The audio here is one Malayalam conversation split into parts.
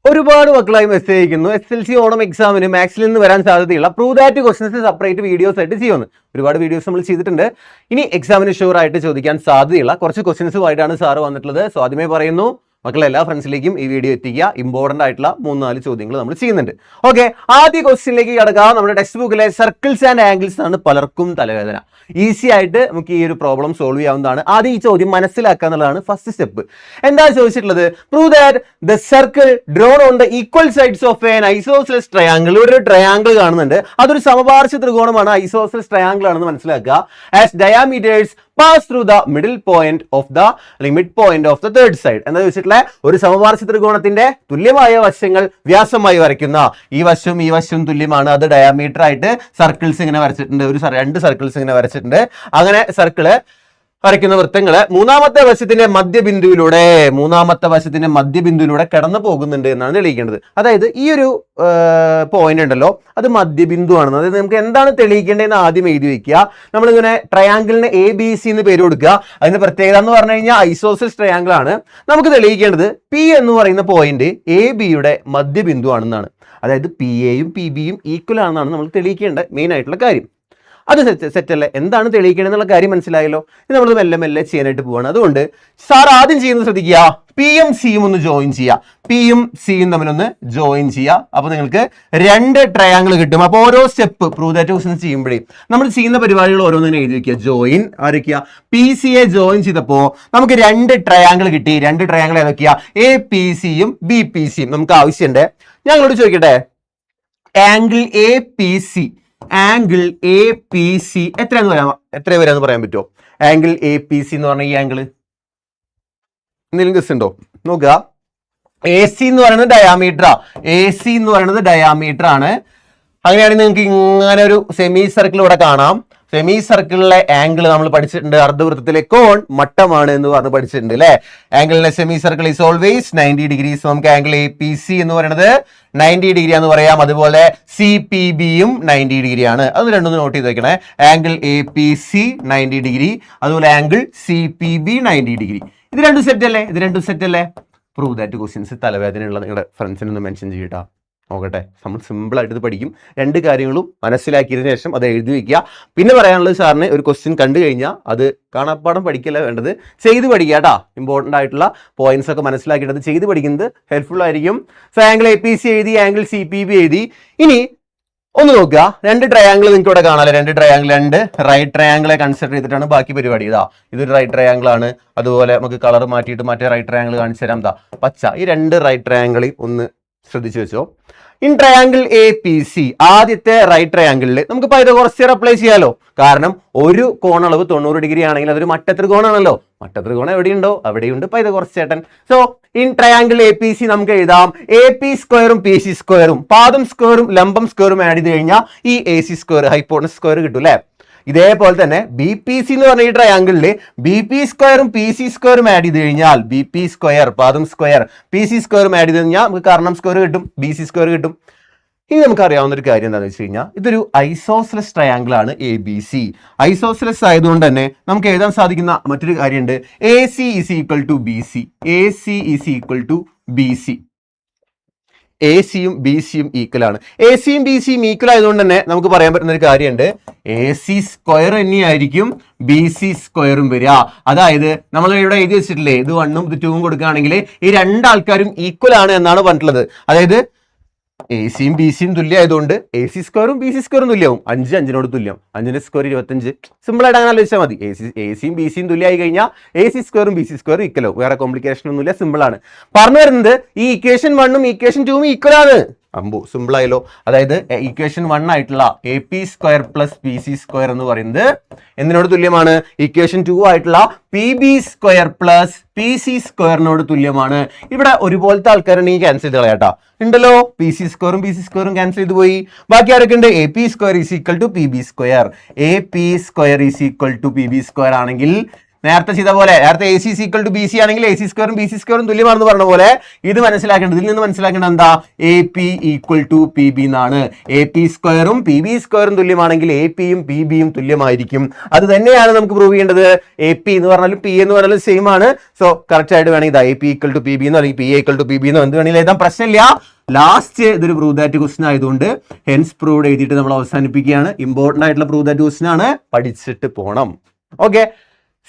ഒരുപാട് മക്കളായി മെസ്സേജ് അയക്കുന്നു SSLC ഓണം എക്സാമിന് മാത്സിൽ നിന്ന് വരാൻ സാധ്യതയുള്ള prove that questions separate videos ആയിട്ട് ചെയ്യുന്നു. ഒരുപാട് വീഡിയോസ് നമ്മൾ ചെയ്തിട്ടുണ്ട്. ഇനി എക്സാമിന് ഷുവർ ആയിട്ട് ചോദിക്കാൻ സാധ്യതയുള്ള കുറച്ച് ക്വസ്റ്റൻസുമായിട്ടാണ് സാറ് വന്നിട്ടുള്ളത്. സോ ആദ്യമേ പറയുന്നു, മക്കളെ എല്ലാ ഫ്രണ്ട്സിലേക്കും ഈ വീഡിയോ എത്തിക്കുക. ഇമ്പോർട്ടൻ്റ് ആയിട്ടുള്ള 3-4 ചോദ്യങ്ങൾ നമ്മൾ ചെയ്യുന്നുണ്ട്. ഓക്കെ, ആദ്യ ക്വസ്റ്റ്യനിലേക്ക് കടക്കാം. നമ്മുടെ ടെക്സ്റ്റ് ബുക്കിലെ സർക്കിൾസ് ആൻഡ് ആംഗിൾസ് ആണ് പലർക്കും തലവേദന. ഈസി ആയിട്ട് നമുക്ക് ഈ ഒരു പ്രോബ്ലം സോൾവ് ചെയ്യാവുന്നതാണ്. ആദ്യം ഈ ചോദ്യം മനസ്സിലാക്കുക എന്നുള്ളതാണ് ഫസ്റ്റ് സ്റ്റെപ്പ്. എന്താ ചോദിച്ചിട്ടുള്ളത്? Prove that the circle drone on the equal sides of an isosceles triangle. ഒരു ട്രയാങ്കിൾ കാണുന്നുണ്ട്, അതൊരു സമപാർശ്വ ത്രികോണമാണ്, ഐസോസെലസ് ട്രയാങ്കിൾ ആണെന്ന് മനസ്സിലാക്കുക. As diameters pass through the middle point of the midpoint of the third side. എന്താ ചോദിച്ചിട്ടുള്ള ഒരു സമപാർശ്വ ത്രികോണത്തിന്റെ തുല്യമായ വശങ്ങൾ വ്യാസമായി വരയ്ക്കുന്ന ഈ വശവും തുല്യമാണ്. അത് ഡയാമീറ്റർ ആയിട്ട് സർക്കിൾസ് ഇങ്ങനെ വരച്ചിട്ടുണ്ട്. രണ്ട് സർക്കിൾസ് ഇങ്ങനെ വരച്ചിട്ടുണ്ട്. അങ്ങനെ സർക്കിള് വരയ്ക്കുന്ന വൃത്തങ്ങള് മൂന്നാമത്തെ വശത്തിന്റെ മധ്യബിന്ദുവിലൂടെ കടന്നു പോകുന്നുണ്ട് എന്നാണ് തെളിയിക്കേണ്ടത്. അതായത് ഈ ഒരു പോയിന്റ് ഉണ്ടല്ലോ, അത് മധ്യബിന്ദു ആണെന്ന്. അതായത് നമുക്ക് എന്താണ് തെളിയിക്കേണ്ടതെന്ന് ആദ്യം എഴുതി വെക്കുക. നമ്മളിങ്ങനെ ട്രയാങ്കിളിന് ABC എന്ന് പേര് കൊടുക്കുക. അതിന്റെ പ്രത്യേകത എന്ന് പറഞ്ഞു കഴിഞ്ഞാൽ ഐസോസെലസ് ട്രയാങ്കിൾ ആണ്. നമുക്ക് തെളിയിക്കേണ്ടത് P എന്ന് പറയുന്ന പോയിന്റ് ABയുടെ മധ്യബിന്ദു ആണെന്നാണ്. അതായത് PA യും PB യും ഈക്വൽ ആണെന്നാണ് നമ്മൾ തെളിയിക്കേണ്ട മെയിൻ ആയിട്ടുള്ള കാര്യം. അത് സെറ്റല്ലേ? എന്താണ് തെളിയിക്കേണ്ടത് എന്നുള്ള കാര്യം മനസ്സിലായല്ലോ. ഇത് നമ്മൾ മെല്ലെ ചെയ്യാനായിട്ട് പോവാണ്. അതുകൊണ്ട് സാർ ആദ്യം ചെയ്യുന്നത് ശ്രദ്ധിക്കുക, Pയും Cയും ഒന്ന് ജോയിൻ ചെയ്യുക. Pയും Cയും തമ്മിലൊന്ന് ജോയിൻ ചെയ്യുക. അപ്പോൾ നിങ്ങൾക്ക് 2 ട്രയാങ്കിൾ കിട്ടും. അപ്പോൾ ഓരോ സ്റ്റെപ്പ് പ്രൂവ് ദാറ്റ് ക്വസ്റ്റൻസ് ചെയ്യുമ്പോഴേ നമ്മൾ ചെയ്യുന്ന പരിപാടികൾ ഓരോന്നിനെ എഴുതി വെക്കുക. ജോയിൻ ആരൊക്കെയാ? PCയെ ജോയിൻ ചെയ്തപ്പോൾ നമുക്ക് 2 ട്രയാങ്കിൾ കിട്ടി. 2 ട്രയാങ്കിൾ ഏതൊക്കെയാ? APCയും BPCയും നമുക്ക് ആവശ്യമുണ്ട്. ഞങ്ങളോട് ചോദിക്കട്ടെ, ആംഗിൾ APC എത്ര വരാന്ന് പറയാൻ പറ്റുമോ? ആംഗിൾ APC എന്ന് പറഞ്ഞ ഈ ആംഗിൾ എന്തെങ്കിലും ഗസ് ഉണ്ടോ? നോക്കുക. AC എന്ന് പറയുന്നത് ഡയാമീറ്റർ ആണ്. അങ്ങനെയാണെങ്കിൽ നിങ്ങൾക്ക് ഇങ്ങനെ ഒരു സെമി സർക്കിൾ ഇവിടെ കാണാം. സെമി സർക്കിളിലെ ആംഗിൾ നമ്മൾ പഠിച്ചിട്ടുണ്ട്. അർദ്ധവൃത്തത്തിലെ കോൺ മട്ടമാണ് എന്ന് പറഞ്ഞ് പഠിച്ചിട്ടുണ്ട് അല്ലെ. ആംഗിളിലെ semi circle is always 90 degrees. നമുക്ക് ആംഗിൾ APC എന്ന് പറയുന്നത് 90 ഡിഗ്രി എന്ന് പറയാം. അതുപോലെ CPBയും 90 ഡിഗ്രി ആണ്. അത് രണ്ടും നോട്ട് ചെയ്ത് വെക്കണേ. ആംഗിൾ APC 90 ഡിഗ്രി, അതുപോലെ ആംഗിൾ CPB 90 ഡിഗ്രി. ഇത് രണ്ടും സെറ്റ് അല്ലേ? പ്രൂവ് ദാറ്റ് ക്വസ്റ്റ്യൻസ് തലവേദനയുള്ള നിങ്ങളുടെ ഫ്രണ്ട്സിനൊന്ന് മെൻഷൻ ചെയ്യട്ടോ. നോക്കട്ടെ, നമ്മൾ സിമ്പിളായിട്ട് ഇത് പഠിക്കും. 2 കാര്യങ്ങളും മനസ്സിലാക്കിയതിനു ശേഷം അത് എഴുതി വയ്ക്കുക. പിന്നെ പറയാനുള്ളത്, സാറിന് ഒരു ക്വസ്റ്റ്യൻ കണ്ടു കഴിഞ്ഞാൽ അത് കാണാപ്പാടം പഠിക്കല്ല വേണ്ടത്, ചെയ്ത് പഠിക്കുക കേട്ടോ. ഇമ്പോർട്ടൻ്റ് ആയിട്ടുള്ള പോയിന്റ്സ് ഒക്കെ മനസ്സിലാക്കിയിട്ട് അത് ചെയ്ത് പഠിക്കുന്നത് ഹെൽപ്ഫുൾ ആയിരിക്കും. സോ ആംഗിൾ APC എഴുതി, ആംഗിൾ CPB എഴുതി. ഇനി ഒന്ന് നോക്കുക, 2 ട്രയാങ്കിൾ നിങ്ങൾക്ക് ഇവിടെ കാണാമല്ലോ. 2 റൈറ്റ് ട്രയാങ്കിളെ കൺസിഡർ ചെയ്തിട്ടാണ് ബാക്കി പരിപാടി. ഇതൊരു റൈറ്റ് ട്രയാങ്കിൾ ആണ്. അതുപോലെ നമുക്ക് കളർ മാറ്റിയിട്ട് മറ്റേ റൈറ്റ് ട്രയാങ്കിൾ കാണിച്ചു തരാം. പച്ച. ഈ 2 റൈറ്റ് ട്രയാങ്കിളിൽ ഒന്ന് ശ്രദ്ധിച്ചു വെച്ചോ. ഇൻ ട്രയാങ്കിൾ APC, ആദ്യത്തെ റൈറ്റ് ട്രയാങ്കിളിൽ നമുക്ക് പൈതഗോറസ് തിയറം അപ്ലൈ ചെയ്യാലോ. കാരണം ഒരു കോണളവ് 90 ഡിഗ്രി ആണെങ്കിൽ അതൊരു മട്ടത്രികോണാണല്ലോ. മട്ടത്രികോണം എവിടെയുണ്ടോ അവിടെയുണ്ട് പൈതഗോറസ് ചേട്ടൻ. സോ ഇൻ ട്രയാങ്കിൾ APC നമുക്ക് എഴുതാം AP സ്ക്വയറും PC സ്ക്വയറും പാദം സ്ക്വയറും ലംബം സ്ക്വയറും ആഡ് ചെയ്ത് കഴിഞ്ഞാൽ ഈ AC സ്ക്വയർ ഹൈപ്പോട്ടനസ് സ്ക്വയർ കിട്ടും അല്ലേ. ഇതേപോലെ തന്നെ BPC എന്ന് പറഞ്ഞ ഈ ട്രയാങ്കിളിൽ BP സ്ക്വയറും PC സ്ക്വയറും ആഡ് ചെയ്ത് കഴിഞ്ഞാൽ BP സ്ക്വയർ പാദം സ്ക്വയർ PC സ്ക്വയറും ആഡ് ചെയ്ത് കഴിഞ്ഞാൽ നമുക്ക് കർണം സ്ക്വയർ കിട്ടും, BC സ്ക്വയർ കിട്ടും. ഇനി നമുക്ക് അറിയാവുന്ന ഒരു കാര്യം എന്താണെന്ന് വെച്ച് കഴിഞ്ഞാൽ ഇതൊരു ഐസോസെലസ് ട്രയാങ്കിൾ ആണ് ABC. ഐസോസെലസ് ആയതുകൊണ്ട് തന്നെ നമുക്ക് എഴുതാൻ സാധിക്കുന്ന മറ്റൊരു കാര്യമുണ്ട്. AC is equal to BC. ACയും BCയും ഈക്വൽ ആണ്. ACയും BCയും ഈക്വൽ ആയതുകൊണ്ട് തന്നെ നമുക്ക് പറയാൻ പറ്റുന്ന ഒരു കാര്യമുണ്ട്. AC സ്ക്വയർ തന്നെയായിരിക്കും BC സ്ക്വയറും വരിക. അതായത് നമ്മൾ ഇവിടെ എഴുതി വെച്ചിട്ടില്ലേ, ഇത് 1ഉം ഇത് 2ഉം കൊടുക്കുകയാണെങ്കിൽ ഈ 2 ആൾക്കാരും ഈക്വൽ ആണ് എന്നാണ് പറഞ്ഞിട്ടുള്ളത്. അതായത് ACയും BCയും തുല്യമായതുകൊണ്ട് AC സ്ക്വയറും BC സ്ക്വയറും തുല്യമാവും. 5 5നോട് തുല്യം. 5ന്റെ സ്ക്വയർ 25. സിമ്പിൾ ആയിട്ട് അങ്ങനെ ആലോചിച്ചാൽ മതി. ACയും BCയും തുല്യമായി കഴിഞ്ഞാൽ AC സ്ക്വയറും BC സ്ക്വയറും ഈക്വൽ ആവും. വേറെ കോംപ്ലിക്കേഷൻ ഒന്നുമില്ല, സിമ്പിൾ ആണ്. പറഞ്ഞു വരുന്നത് ഈ ഇക്വേഷൻ 1ഉം ഇക്വേഷൻ 2ഉം ഈക്വൽ ആണ്. സിമ്പിൾ ആയല്ലോ. അതായത് ഇക്വേഷൻ 1 ആയിട്ടുള്ള AP square plus PC square എന്ന് പറയുന്നത് എന്തിനോട് തുല്യമാണ്? ഇക്വേഷൻ 2 ആയിട്ടുള്ള PB സ്ക്വയർ പ്ലസ് PC സ്ക്വയറിനോട് തുല്യമാണ്. ഇവിടെ ഒരുപോലത്തെ ആൾക്കാരാണ് ഈ ക്യാൻസൽ ചെയ്ത് കളയാട്ടോ. ഉണ്ടല്ലോ, PC സ്ക്വയറും BC സ്ക്വയറും ക്യാൻസൽ ചെയ്ത് പോയി. ബാക്കി ആരൊക്കെ ഉണ്ട്? AP square is equal to PB square. AP square is equal to PB square ആണെങ്കിൽ നേരത്തെ ചെയ്ത പോലെ, നേരത്തെ A C equal to B C ആണെങ്കിൽ എ സി സ്ക്വയറും ബി സി സ്ക്വയറും തുല്യമാണെന്ന് പറഞ്ഞ പോലെ ഇത് മനസ്സിലാക്കേണ്ടത്, ഇതിൽ നിന്ന് മനസ്സിലാക്കേണ്ടത് എന്താ, A P equal to P B എന്നാണ്. എ പി സ്ക്വയറും പി ബി സ്ക്വയറും തുല്യമാണെങ്കിൽ എ പിയും പി ബിയും തുല്യമായിരിക്കും. അത് തന്നെയാണ് നമുക്ക് പ്രൂവ് ചെയ്യേണ്ടത്. എ പി എന്ന് പറഞ്ഞാലും പി എന്ന് പറഞ്ഞാലും സെയിം ആണ്. സോ കറക്റ്റ് ആയിട്ട് വേണമെങ്കിൽ ഇതാ A P equal to P B എന്നോ അല്ലെങ്കിൽ P equal to P B എന്നോ എന്ത് വേണമെങ്കിലും എഴുതാൻ പ്രശ്നമില്ല. ലാസ്റ്റ് ഇതൊരു പ്രൂവ് ദാറ്റ് ക്വസ്റ്റൻ ആയതുകൊണ്ട് ഹെൻസ് പ്രൂവ്ഡ് എഴുതിയിട്ട് നമ്മൾ അവസാനിപ്പിക്കുകയാണ്. ഇമ്പോർട്ടന്റ് ആയിട്ടുള്ള പ്രൂവ് ദാറ്റ് ക്വസ്റ്റൻ ആണ്, പഠിച്ചിട്ട് പോകണം. ഓക്കെ,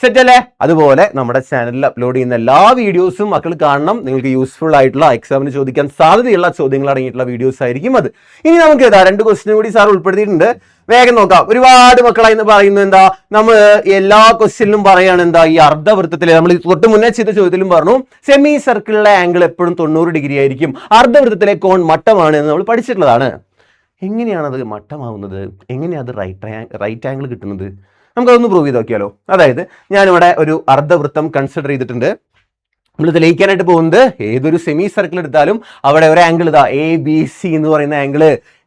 സെറ്റ് അല്ലേ? അതുപോലെ നമ്മുടെ ചാനലിൽ അപ്ലോഡ് ചെയ്യുന്ന എല്ലാ വീഡിയോസും മക്കൾ കാണണം. നിങ്ങൾക്ക് യൂസ്ഫുൾ ആയിട്ടുള്ള, എക്സാമിന് ചോദിക്കാൻ സാധ്യതയുള്ള ചോദ്യങ്ങൾ അടങ്ങിയിട്ടുള്ള വീഡിയോസ് ആയിരിക്കും അത്. ഇനി നമുക്ക് ഏതാ 2 ക്വസ്റ്റ്യൻ കൂടി സാർ ഉൾപ്പെടുത്തിയിട്ടുണ്ട്, വേഗം നോക്കാം. ഒരുപാട് മക്കളായി പറയുന്നത് എന്താ, നമ്മൾ എല്ലാ ക്വസ്റ്റ്യനിലും പറയാണ് എന്താ, ഈ അർദ്ധവൃത്തത്തിലെ നമ്മൾ തൊട്ട് മുന്നേ ചെയ്ത ചോദ്യത്തിലും പറഞ്ഞു സെമി സർക്കിളിലെ ആംഗിൾ എപ്പോഴും 90 ഡിഗ്രി ആയിരിക്കും, അർദ്ധവൃത്തത്തിലെ കോൺ മട്ടമാണ് എന്ന് നമ്മൾ പഠിച്ചിട്ടുള്ളതാണ്. എങ്ങനെയാണത് മട്ടമാവുന്നത്, എങ്ങനെയാണ് റൈറ്റ് ആംഗിൾ കിട്ടുന്നത്, നമുക്കതൊന്ന് പ്രൂവ് ചെയ്ത് നോക്കിയാലോ. അതായത് ഞാനിവിടെ ഒരു അർദ്ധവൃത്തം കൺസിഡർ ചെയ്തിട്ടുണ്ട്. നമ്മൾ തെളിയിക്കാനായിട്ട് പോകുന്നത് ഏതൊരു സെമി സർക്കിൾ എടുത്താലും അവിടെ ഒരു ആംഗിൾ ഇതാ എ ബി സി എന്ന് പറയുന്ന ആംഗിൾ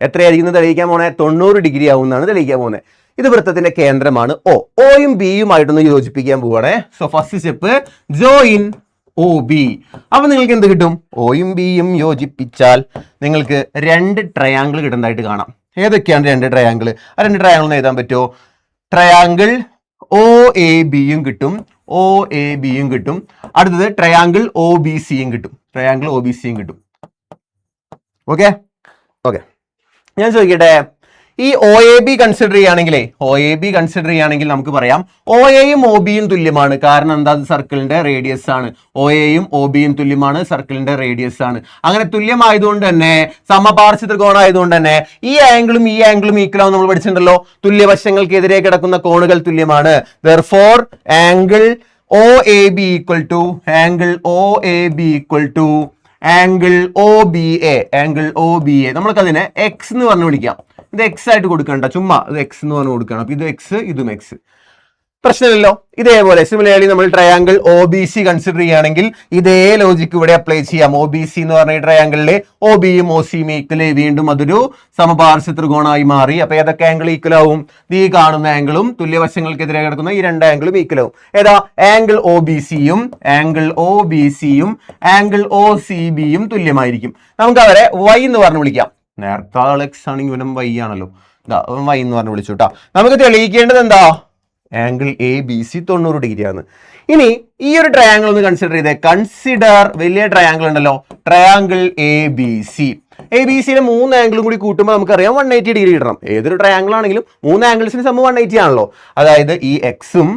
എത്രയായിരിക്കും തെളിയിക്കാൻ പോകുന്നത്, 90 ഡിഗ്രി ആവുന്നതാണ് തെളിയിക്കാൻ പോകുന്നത്. ഇത് വൃത്തത്തിന്റെ കേന്ദ്രമാണ് ഒ. ഓയും ബിയും ആയിട്ടൊന്ന് യോജിപ്പിക്കാൻ പോവുകയാണേ. So first step join O B. അപ്പൊ നിങ്ങൾക്ക് എന്ത് കിട്ടും, ഒയും ബിയും യോജിപ്പിച്ചാൽ നിങ്ങൾക്ക് 2 ട്രയാങ്കിൾ കിട്ടുന്നതായിട്ട് കാണാം. ഏതൊക്കെയാണ് 2 ട്രയാങ്കിൾ? ആ 2 ട്രയാങ്കിൾ എന്ന് എഴുതാൻ പറ്റുമോ? ട്രയാങ്കിൾ ഒ എ ബിയും കിട്ടും, ഒ എ ബിയും കിട്ടും. അടുത്തത് ട്രയാങ്കിൾ ഒ ബി സിയും കിട്ടും, ട്രയാങ്കിൾ ഒ ബി സിയും കിട്ടും. ഓക്കെ ഓക്കെ, ഞാൻ ചോദിക്കട്ടെ, ഈ ഒ എ ബി കൺസിഡർ ചെയ്യുകയാണെങ്കിൽ നമുക്ക് പറയാം ഒ എയും ഒ ബിയും തുല്യമാണ്. കാരണം എന്താ, സർക്കിളിന്റെ റേഡിയസ് ആണ്. ഒ എയും ഒ ബിയും തുല്യമാണ്, സർക്കിളിന്റെ റേഡിയസ് ആണ്. അങ്ങനെ തുല്യമായതുകൊണ്ട് തന്നെ, സമപാർശ്വ ത്രികോണമായതുകൊണ്ട് തന്നെ ഈ ആംഗിളും ഈക്വൽ ആവും നമ്മൾ പഠിച്ചിട്ടുണ്ടല്ലോ. തുല്യവശങ്ങൾക്കെതിരെ കിടക്കുന്ന കോണുകൾ തുല്യമാണ്. therefore angle O A B equal to angle O B A, നമ്മൾക്കതിനെ എക്സ് എന്ന് പറഞ്ഞു വിളിക്കാം. ഇത് എക്സ് ആയിട്ട് കൊടുക്കണ്ട, ചുമ്മാ ഇത് എക്സ് എന്ന് പറഞ്ഞു കൊടുക്കണം. അപ്പൊ ഇത് എക്സ്, ഇതും എക്സ്, പ്രശ്നമില്ലല്ലോ. ഇതേപോലെ സിമിലർലി നമ്മൾ triangle O B C consider ചെയ്യുകയാണെങ്കിൽ ഇതേ ലോജിക്ക് ഇവിടെ അപ്ലൈ ചെയ്യാം. ഒ ബി സി എന്ന് പറഞ്ഞ ട്രയാങ്കിളിലെ ഒ ബിയും ഒ സിയും ഈക്വൽ, വീണ്ടും അതൊരു സമപാർശ്വ ത്രികോണമായി മാറി. അപ്പൊ ഏതൊക്കെ ആംഗിൾ ഈക്വൽ ആവും, ഈ കാണുന്ന ആംഗിളും തുല്യവശങ്ങൾക്കെതിരെ കിടക്കുന്ന ഈ 2 ആംഗിളും ഈക്വൽ ആവും. ഏതാ, ആംഗിൾ ഒ ബി സിയും ആംഗിൾ ഒ സി ബിയും തുല്യമായിരിക്കും. നമുക്ക് അവരെ വൈ എന്ന് പറഞ്ഞു വിളിക്കാം. നേരത്തെ എക്സ് ആണെങ്കിൽ ഇവനും വൈ ആണല്ലോ, വൈ എന്ന് പറഞ്ഞു വിളിച്ചു കേട്ടോ. നമുക്ക് തെളിയിക്കേണ്ടത് എന്താ, angle A B C 90 degree ആണ്. ഇനി ഈ ഒരു ട്രയാങ്കിൾ ഒന്ന് കൺസിഡർ ചെയ്തേ. കൺസിഡർ വലിയ ട്രയാങ്കിൾ ഉണ്ടല്ലോ, triangle A B C. A B സിയുടെ 3 ആംഗിളും കൂടി കൂട്ടുമ്പോൾ നമുക്കറിയാം 180 ഡിഗ്രി കിട്ടണം. ഏതൊരു ട്രയാങ്കിൾ ആണെങ്കിലും 3 ആംഗിൾസിന് സമം 180 ആണല്ലോ. അതായത് ഈ എക്സും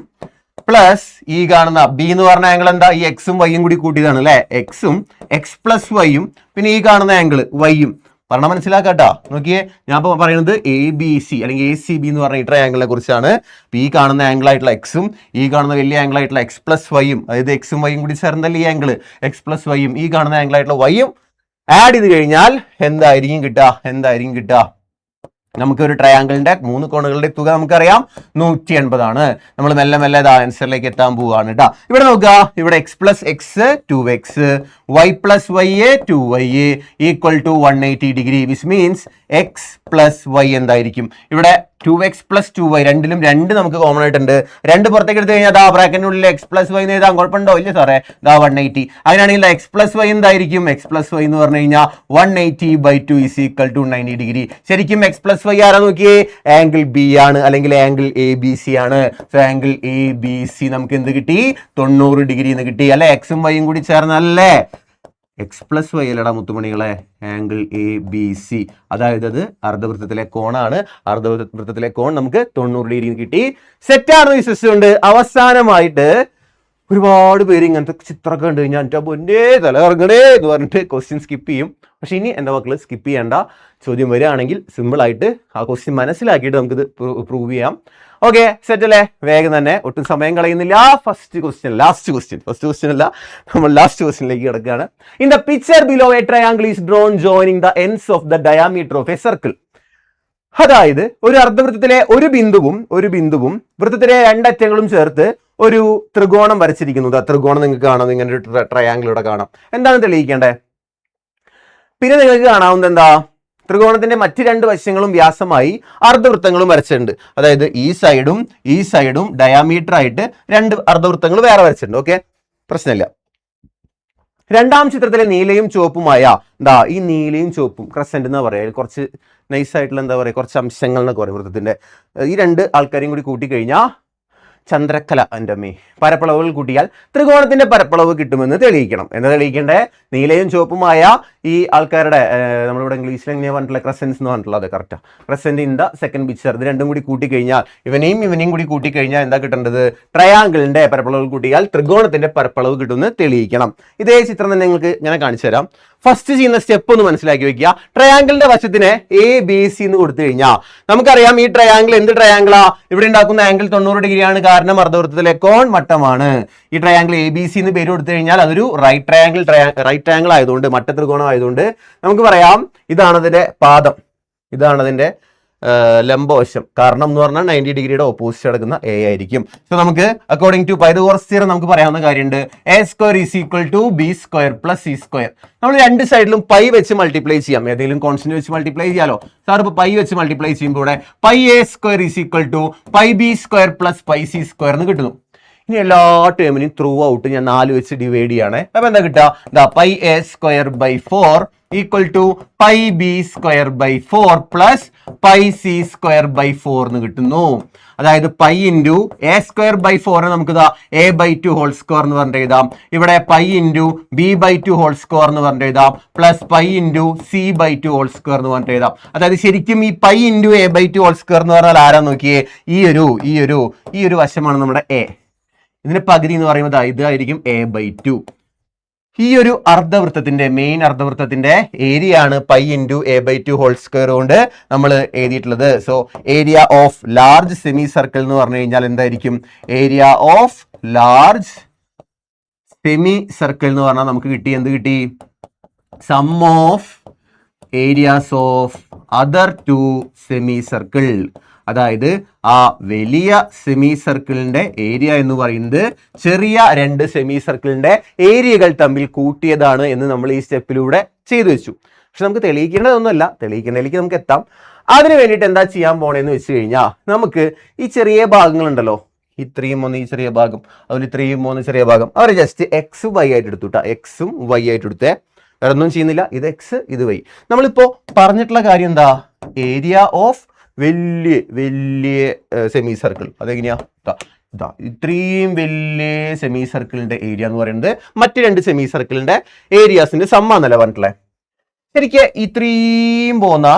പ്ലസ് ഈ കാണുന്ന ബി എന്ന് പറഞ്ഞ ആംഗിൾ എന്താ, ഈ എക്സും വൈയും കൂടി കൂട്ടിയതാണ് അല്ലെ. എക്സും എക്സ് പ്ലസ് വൈയും പിന്നെ ഈ കാണുന്ന ആംഗിൾ വൈയും പറഞ്ഞാൽ മനസ്സിലാക്കാട്ടോ. നോക്കിയേ, ഞാൻ ഇപ്പോൾ പറയുന്നത് എ ബി സി അല്ലെങ്കിൽ എ സി ബി എന്ന് പറഞ്ഞ ഈ ട്രയാങ്കിളിനെ കുറിച്ചാണ്. ഈ കാണുന്ന ആംഗിൾ ആയിട്ടുള്ള എക്സും ഈ കാണുന്ന വലിയ ആംഗിൾ ആയിട്ടുള്ള എക്സ് പ്ലസ് വൈയും, അതായത് എക്സും വൈയും കൂടി ചേർന്നല്ലേ ഈ ആംഗിൾ എക്സ് പ്ലസ് വൈയും, ഈ കാണുന്ന ആംഗിൾ ആയിട്ടുള്ള വൈയും ആഡ് ചെയ്ത് കഴിഞ്ഞാൽ എന്തായിരിക്കും കിട്ടുക, നമുക്കൊരു ട്രയാങ്കിളിന്റെ 3 കോണുകളുടെ തുക നമുക്കറിയാം 180 ആണ്. നമ്മൾ മെല്ലെ മെല്ലെ ആൻസറിലേക്ക് എത്താൻ പോവുകയാണ് കേട്ടോ. ഇവിടെ നോക്കുക, ഇവിടെ x plus x 2x, y plus y 2y equal to 180 degree. Which means x plus y എന്തായിരിക്കും, ഇവിടെ 2x പ്ലസ് 2y, രണ്ടിലും 2 നമുക്ക് കോമൺ ആയിട്ടുണ്ട്. 2 പുറത്തേക്ക് എടുത്തു കഴിഞ്ഞാൽ ബ്രാക്കറ്റിനുള്ളിൽ എക്സ് പ്ലസ് വൈ എഴുതാൻ കുഴപ്പമുണ്ടോ, ഇല്ല സാറേ, 180. അങ്ങനെയാണെങ്കിൽ എക്സ് പ്ലസ് വൈ എന്തായിരിക്കും, എക്സ് പ്ലസ് വൈ എന്ന് പറഞ്ഞു കഴിഞ്ഞാൽ 180/2 ഈസ് ഈക്വൽ ടു 90 ഡിഗ്രി. ശരിക്കും എക്സ് പ്ലസ് വൈ ആരാ നോക്കിയേ, ആംഗിൾ ബി ആണ്, അല്ലെങ്കിൽ ആംഗിൾ എ ബി സി ആണ്. So angle A B C നമുക്ക് എന്ത് കിട്ടി, 90 ഡിഗ്രി എന്ന് കിട്ടി അല്ലെ. എക്സും വൈയും കൂടി ചേർന്നല്ലേ എക്സ് പ്ലസ് വൈ അല്ലടാ മുത്തുമണികളെ, ആംഗിൾ എ ബി സി. അതായത് അത് അർദ്ധവൃത്തത്തിലെ കോണാണ്. അർദ്ധവൃത്തത്തിലെ കോൺ നമുക്ക് 90 ഡിഗ്രി കിട്ടി. സെറ്റാണ് വിശ്വസിച്ചുകൊണ്ട് അവസാനമായിട്ട് ഒരുപാട് പേര് ഇങ്ങനത്തെ ചിത്രമൊക്കെ കണ്ടു കഴിഞ്ഞാൽ എൻ്റെ പൊന്നേ തല ഇറങ്ങണേ എന്ന് പറഞ്ഞിട്ട് ക്വസ്റ്റ്യൻ സ്കിപ്പ് ചെയ്യും. പക്ഷെ ഇനി എൻ്റെ മക്കൾ സ്കിപ്പ് ചെയ്യേണ്ട. ചോദ്യം വരികയാണെങ്കിൽ സിമ്പിളായിട്ട് ആ ക്വസ്റ്റ്യൻ മനസ്സിലാക്കിയിട്ട് നമുക്കിത് പ്രൂവ് ചെയ്യാം. ഓക്കെ, സെറ്റ് അല്ലേ? വേഗം തന്നെ, ഒട്ടും സമയം കളയുന്നില്ല. ലാസ്റ്റ് ക്വസ്റ്റ്യൻ അല്ല, നമ്മൾ ലാസ്റ്റ് ക്വസ്റ്റ്യനിലേക്ക് കിടക്കുകയാണ്. In the picture below A triangle is drawn joining the ends of the diameter of A circle. അതായത് ഒരു അർദ്ധവൃത്തത്തിലെ ഒരു ബിന്ദുവും വൃത്തത്തിലെ 2 അറ്റങ്ങളും ചേർത്ത് ഒരു ത്രികോണം വരച്ചിരിക്കുന്നു. ത്രികോണം നിങ്ങൾക്ക് കാണാം, ഇങ്ങനെ ഒരു ട്രയാങ്കിൾ ഇവിടെ കാണാം. എന്താണ് തെളിയിക്കേണ്ടത്? പിന്നെ നിങ്ങൾക്ക് കാണാവുന്നത് എന്താ, ത്രികോണത്തിന്റെ മറ്റ് രണ്ട് വശങ്ങളും വ്യാസമായി അർദ്ധവൃത്തങ്ങളും വരച്ചിട്ടുണ്ട്. അതായത് ഈ സൈഡും ഡയാമീറ്റർ ആയിട്ട് രണ്ട് അർദ്ധവൃത്തങ്ങൾ വേറെ വരച്ചിട്ടുണ്ട്. ഓക്കെ, പ്രശ്നമില്ല. രണ്ടാം ചിത്രത്തിലെ നീലയും ചുവപ്പുമായ ഈ നീലയും ചുവപ്പും ക്രസന്റ് എന്ന് പറയാം, കുറച്ച് നൈസായിട്ടുള്ള എന്താ പറയുക, കുറച്ച് അംശങ്ങൾ എന്നൊക്കെ പറയും വൃത്തത്തിന്റെ. ഈ രണ്ട് ആൾക്കാരെയും കൂടി കൂട്ടിക്കഴിഞ്ഞാൽ ചന്ദ്രക്കല എൻ്റെ അമ്മേ പരപ്പളവുകൾ കൂട്ടിയാൽ ത്രികോണത്തിന്റെ പരപ്പളവ് കിട്ടുമെന്ന് തെളിയിക്കണം. എന്താ തെളിയിക്കേണ്ടേ? നീലയും ചുവപ്പുമായ ഈ ആൾക്കാരുടെ നമ്മളിവിടെ ഇംഗ്ലീഷിൽ എങ്ങനെയാ പറഞ്ഞിട്ടുള്ള ക്രസൻസ് എന്ന് പറഞ്ഞിട്ടുള്ളത്, അത് correct. Crescent in the second picture. ഇത് രണ്ടും കൂടി കൂട്ടിക്കഴിഞ്ഞാൽ ഇവനെയും കൂടി കൂട്ടിക്കഴിഞ്ഞാൽ എന്താ കിട്ടേണ്ടത്? ട്രയാങ്കിളിന്റെ പരപ്പളവ് കൂട്ടിയാൽ ത്രികോണത്തിന്റെ പരപ്പളവ് കിട്ടുമെന്ന് തെളിയിക്കണം. ഇതേ ചിത്രം തന്നെ നിങ്ങൾക്ക് ഞാൻ കാണിച്ചു തരാം. ഫസ്റ്റ് ചെയ്യുന്ന സ്റ്റെപ്പ് ഒന്ന് മനസ്സിലാക്കി വെക്കുക. ട്രയാങ്കിളിന്റെ വശത്തിന് ABC എന്ന് കൊടുത്തു കഴിഞ്ഞാൽ നമുക്കറിയാം ഈ ട്രയാങ്കിൾ എന്ത് ട്രയാങ്കിളാ? ഇവിടെ ഉണ്ടാക്കുന്ന ആംഗിൾ 90 ഡിഗ്രിയാണ്, കാരണം അർദ്ധവൃത്തത്തിലെ കോൺ മട്ടമാണ്. ഈ ട്രയാങ്കിൾ ABC എന്ന് പേര് കൊടുത്തു കഴിഞ്ഞാൽ അതൊരു റൈറ്റ് ട്രയാങ്കിൾ ആയതുകൊണ്ട്, മട്ട ത്രികോണം ആയതുകൊണ്ട് നമുക്ക് പറയാം ഇതാണ് അതിന്റെ പാദം, ഇതാണ് അതിന്റെ ലംബവശം. കാരണം എന്ന് പറഞ്ഞാൽ 90 ഡിഗ്രിയുടെ ഓപ്പോസിറ്റ് കിടക്കുന്ന A ആയിരിക്കും. സോ നമുക്ക് അക്കോർഡിംഗ് ടു പൈതഗോറസ് തിയറം നമുക്ക് പറയാവുന്ന കാര്യമുണ്ട്, A² = B² + C². നമ്മൾ രണ്ട് സൈഡിലും പൈ വെച്ച് മൾട്ടിപ്ലൈ ചെയ്യാം, ഏതെങ്കിലും കോൺസ്റ്റന്റ് വെച്ച് മൾട്ടിപ്ലൈ ചെയ്യാലോ. സാർ ഇപ്പോൾ പൈ വെച്ച് മൾട്ടിപ്ലൈ ചെയ്യുമ്പോൾ ഇവിടെ πA² = πB² + πC² എന്ന് കിട്ടുന്നു. ഇനി എല്ലാ ടേമിനും ത്രൂ ഔട്ട് ഞാൻ 4 വെച്ച് ഡിവൈഡ് ചെയ്യണേ. അപ്പൊ എന്താ കിട്ടുക? πA² = πB² + πC² എന്ന് കിട്ടുന്നു. അതായത് π × A² നമുക്ക് A/2² എന്ന് പറഞ്ഞിട്ട് എഴുതാം. ഇവിടെ π × B/2² എന്ന് പറഞ്ഞിട്ട് എഴുതാം, പ്ലസ് π × C/2² എന്ന് പറഞ്ഞിട്ട് എഴുതാം. അതായത് ശരിക്കും ഈ π × A/2² എന്ന് പറഞ്ഞാൽ ആരാ നോക്കിയേ? ഈ ഒരു വശമാണ് നമ്മുടെ A. ഇതിന്റെ പകുതി എന്ന് പറയുന്നത് ഇതായിരിക്കും A/2. ഈ ഒരു അർദ്ധവൃത്തത്തിന്റെ മെയിൻ അർദ്ധവൃത്തത്തിന്റെ ഏരിയ ആണ് π × A/2² കൊണ്ട് നമ്മൾ എഴുതിയിട്ടുള്ളത്. So area of large semi circle എന്ന് പറഞ്ഞു കഴിഞ്ഞാൽ എന്തായിരിക്കും? Area of large semi circle എന്ന് പറഞ്ഞാൽ നമുക്ക് എന്ത് കിട്ടി? Sum of areas of other 2 semi circle. അതായത് ആ വലിയ സെമി സർക്കിളിന്റെ ഏരിയ എന്ന് പറയുന്നത് ചെറിയ 2 സെമി സർക്കിളിന്റെ ഏരിയകൾ തമ്മിൽ കൂട്ടിയതാണ് എന്ന് നമ്മൾ ഈ സ്റ്റെപ്പിലൂടെ ചെയ്തു വെച്ചു. പക്ഷെ നമുക്ക് തെളിയിക്കേണ്ടതൊന്നുമല്ല, തെളിയിക്കേണ്ടതിലേക്ക് നമുക്ക് എത്താം. അതിന് വേണ്ടിയിട്ട് എന്താ ചെയ്യാൻ പോണേന്ന് വെച്ച് കഴിഞ്ഞാൽ നമുക്ക് ഈ ചെറിയ ഭാഗങ്ങളുണ്ടല്ലോ, ഇത്രയും ഒന്ന് ഈ ചെറിയ ഭാഗം, അതുപോലെ ഇത്രയും മൂന്ന് ചെറിയ ഭാഗം, അവർ ജസ്റ്റ് X Y ആയിട്ട് എടുത്തു കേട്ടോ. X Y ആയിട്ട് എടുത്തേ, വേറെ ഒന്നും ചെയ്യുന്നില്ല. ഇത് X, ഇത് Y. നമ്മളിപ്പോ പറഞ്ഞിട്ടുള്ള കാര്യം എന്താ? ഏരിയ ഓഫ് വലിയ സെമി സർക്കിൾ. അതെങ്ങനെയാ? ഇത്രയും വലിയ സെമി സർക്കിളിന്റെ ഏരിയ എന്ന് പറയുന്നത് മറ്റ് 2 സെമി സർക്കിളിന്റെ ഏരിയാസിന്റെ സമ്മാനല്ല പറഞ്ഞിട്ടുള്ളത്. ശരിക്കും ഇത്രയും പോകുന്ന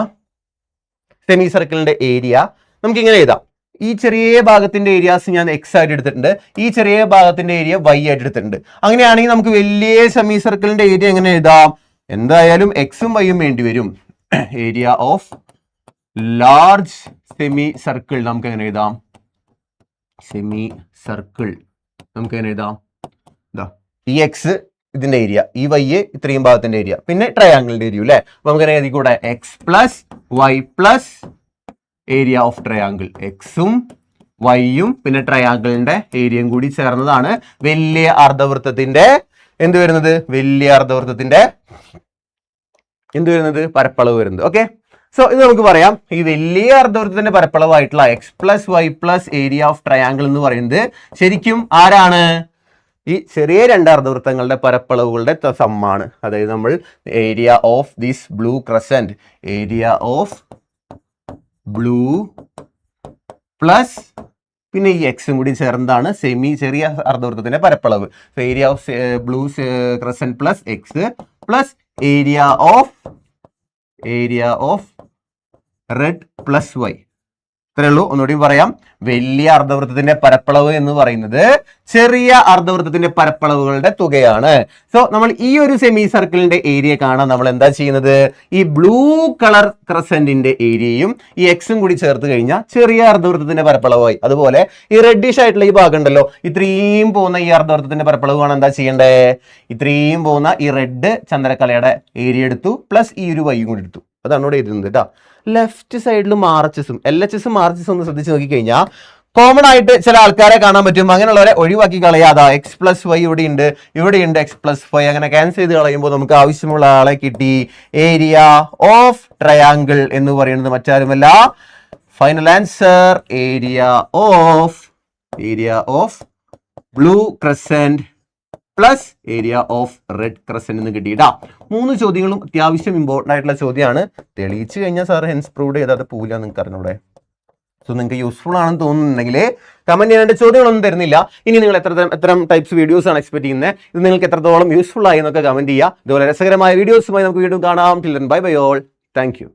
സെമി സർക്കിളിന്റെ ഏരിയ നമുക്ക് ഇങ്ങനെ എഴുതാം. ഈ ചെറിയ ഭാഗത്തിന്റെ ഏരിയാസ് ഞാൻ X ആയിട്ട് എടുത്തിട്ടുണ്ട്, ഈ ചെറിയ ഭാഗത്തിന്റെ ഏരിയ Y ആയിട്ട് എടുത്തിട്ടുണ്ട്. അങ്ങനെയാണെങ്കിൽ നമുക്ക് വലിയ സെമി സർക്കിളിന്റെ ഏരിയ എങ്ങനെ എഴുതാം? എന്തായാലും X ഉം Y ഉം വേണ്ടി വരും. Area of large semi circle നമുക്ക് എങ്ങനെ എഴുതാം? സെമി സർക്കിൾ നമുക്ക് എങ്ങനെ എഴുതാം? ഈ X ഇതിന്റെ ഏരിയ, ഈ Y ഇത്രയും ഭാഗത്തിന്റെ ഏരിയ, പിന്നെ ട്രയാങ്കിളിന്റെ ഏരിയ അല്ലേ. അപ്പൊ നമുക്ക് എഴുതി കൂടെ X + Y + area of triangle. Xഉം Yയും പിന്നെ ട്രയാങ്കിളിന്റെ ഏരിയയും കൂടി ചേർന്നതാണ് വലിയ അർദ്ധവൃത്തത്തിന്റെ എന്ത് വരുന്നത്? വലിയ അർദ്ധവൃത്തത്തിന്റെ എന്ത് വരുന്നത്? പരപ്പളവ് വരുന്നത്. ഓക്കെ, സോ ഇത് നമുക്ക് പറയാം, ഈ വലിയ അർദ്ധവൃത്തത്തിന്റെ പരപ്പളവായിട്ടുള്ള X + Y + area of triangle എന്ന് പറയുന്നത് ശരിക്കും ആരാണ്? ഈ ചെറിയ 2 അർദ്ധവൃത്തങ്ങളുടെ പരപ്പളവുകളുടെ സമ്മാണ്. അതായത് നമ്മൾ area of this blue crescent, area of blue plus പിന്നെ ഈ Xും കൂടി ചേർന്നതാണ് ചെറിയ അർദ്ധവൃത്തത്തിന്റെ പരപ്പളവ്. Area of blue crescent plus X plus area of red plus Y. ഇത്രയേ ഉള്ളൂ. ഒന്നുകൂടി പറയാം, വലിയ അർദ്ധവൃത്തത്തിന്റെ പരപ്പളവ് എന്ന് പറയുന്നത് ചെറിയ അർദ്ധവൃത്തത്തിന്റെ പരപ്പളവുകളുടെ തുകയാണ്. സോ നമ്മൾ ഈ ഒരു സെമി സർക്കിളിന്റെ ഏരിയ കാണാൻ നമ്മൾ എന്താ ചെയ്യുന്നത്? ഈ ബ്ലൂ കളർ ക്രസന്റിന്റെ ഏരിയയും ഈ Xും കൂടി ചേർത്ത് കഴിഞ്ഞാൽ ചെറിയ അർദ്ധവൃത്തത്തിന്റെ പരപ്പളവായി. അതുപോലെ ഈ റെഡിഷ് ആയിട്ടുള്ള ഈ ഭാഗം ഉണ്ടല്ലോ, ഇത്രയും പോകുന്ന ഈ അർദ്ധവൃത്തത്തിന്റെ പരപ്പളവ് ആണ് എന്താ ചെയ്യേണ്ടേ? ഇത്രയും പോകുന്ന ഈ റെഡ് ചന്ദ്രക്കലയുടെ ഏരിയ എടുത്തു, പ്ലസ് ഈ ഒരു Y കൂടി എടുത്തു. അതാണ് ഇവിടെ എഴുതുന്നത് കേട്ടോ. ലെഫ്റ്റ് സൈഡിലും RHS ഉം LHS ഉം RHS ഒന്ന് ശ്രദ്ധിച്ച് നോക്കിക്കഴിഞ്ഞാൽ കോമൺ ആയിട്ട് ചില ആൾക്കാരെ കാണാൻ പറ്റും, അങ്ങനെയുള്ളവരെ ഒഴിവാക്കി കളയാതെ x+y ഇവിടെയുണ്ട് x+5 അങ്ങനെ ക്യാൻസൽ ചെയ്ത് കളയുമ്പോൾ നമുക്ക് ആവശ്യമുള്ള ആളെ കിട്ടി. ഏരിയ ഓഫ് ട്രയാങ്കിൾ എന്ന് പറയുന്നത് മറ്റാരുമല്ല, final answer area of blue crescent plus area of red crescent എന്ന് കിട്ടിയിട്ടാ. 3 ചോദ്യങ്ങളും അത്യാവശ്യം ഇമ്പോർട്ടൻ്റ് ആയിട്ടുള്ള ചോദ്യമാണ്. തെളിയിച്ചു കഴിഞ്ഞാൽ സാർ ഹെൻസ് പ്രൂവ്ഡ് ചെയ്താൽ പോവില്ല നിങ്ങൾക്ക് അറിഞ്ഞൂടെ. സോ നിങ്ങൾക്ക് യൂസ്ഫുൾ ആണെന്ന് തോന്നുന്നുണ്ടെങ്കിൽ കമന്റ് ചെയ്യാനായിട്ട് ചോദ്യങ്ങളൊന്നും തരുന്നില്ല. ഇനി നിങ്ങൾ എത്ര ടൈപ്സ് വീഡിയോസ് ആണ് എക്സ്പെക്ട് ചെയ്യുന്നത്, ഇത് നിങ്ങൾക്ക് എത്രത്തോളം യൂസ്ഫുൾ ആയി എന്നൊക്കെ കമന്റ് ചെയ്യുക. ഇതുപോലെ രസകരമായ വീഡിയോസുമായി നമുക്ക് വീണ്ടും കാണാം. Till then bye bye all. Thank you.